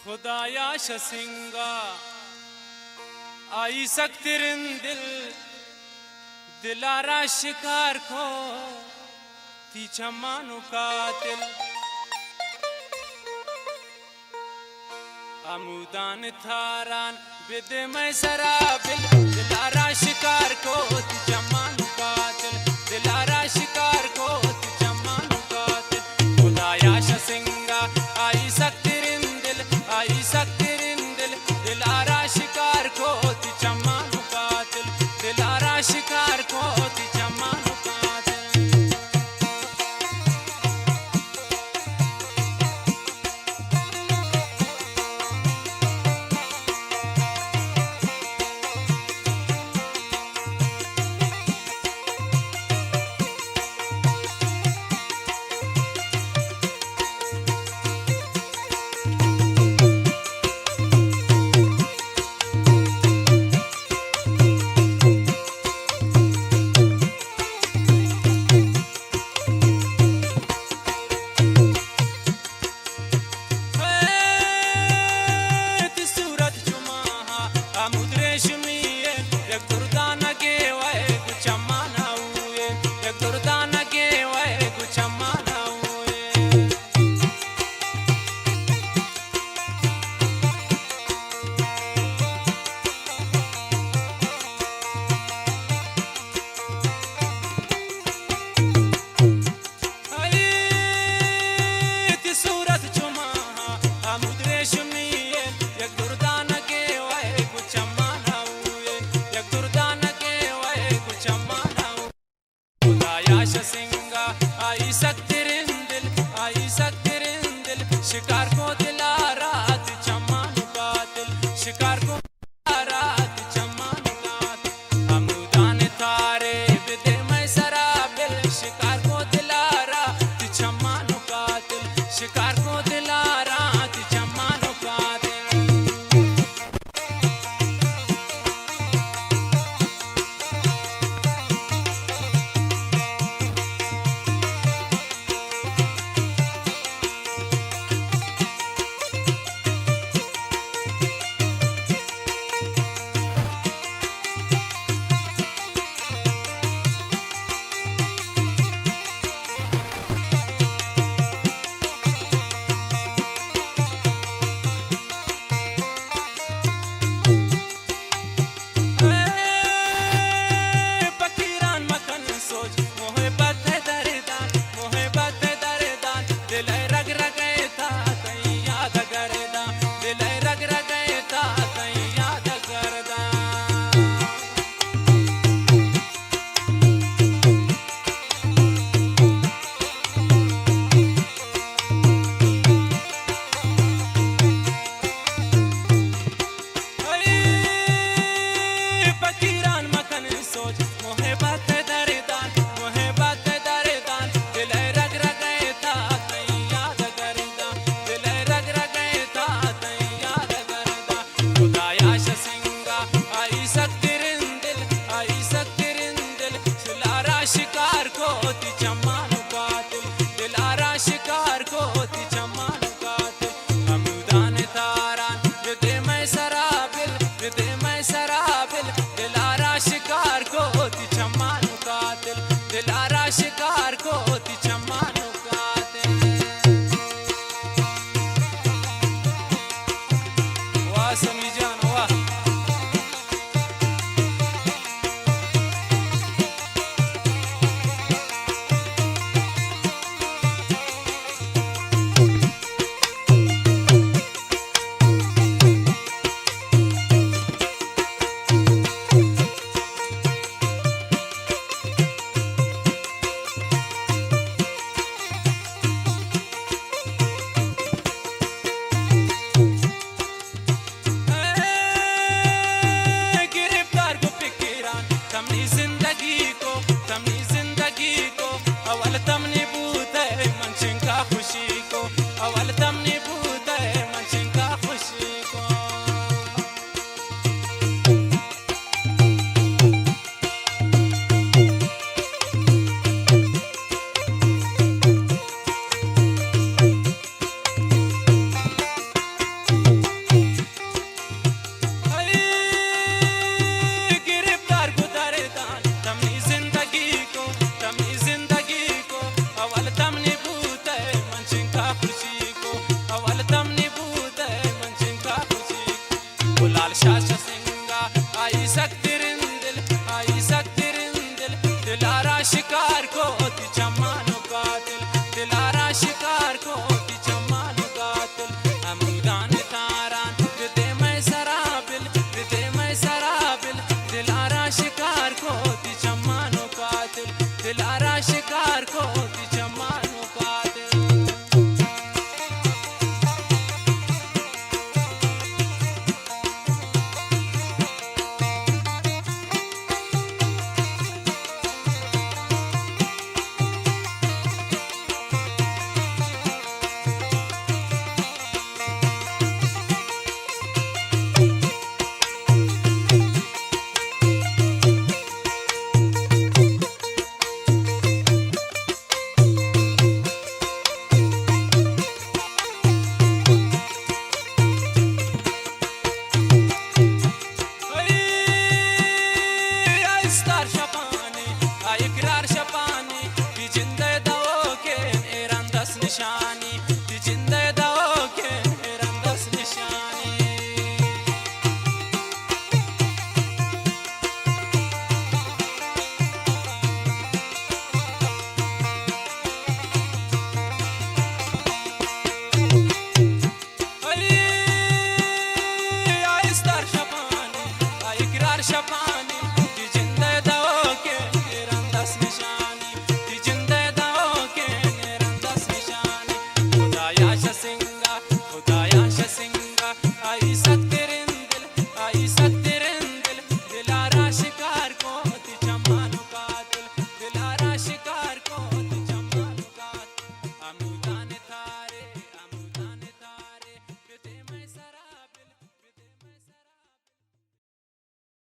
खुदाया शसिंगा आई सक्तिरिन दिलारा शिकार को तीछा मानु कातिल अमुदान थारान बिदे में सराबिल दिलारा शिकार को तीछा मानु कातिल दिलारा शिकार को तीछा मानु कातिल खुदाया शसिंगा आई सक्तिरिन दिलारा शिकार को तीछा मानु कातिल दिलारा शिकार को तीछा मानु कातिल शिकार को दिलारा तीछा मानु कातिल शिकार को दिलारा तीछा मानु कातिल अमुदान थारे बिदे में सराबिल शिकार को दिलारा तीछा मानु कातिल शिकार को दिलारा तीछा मानु कातिल जानी ती जिंदगी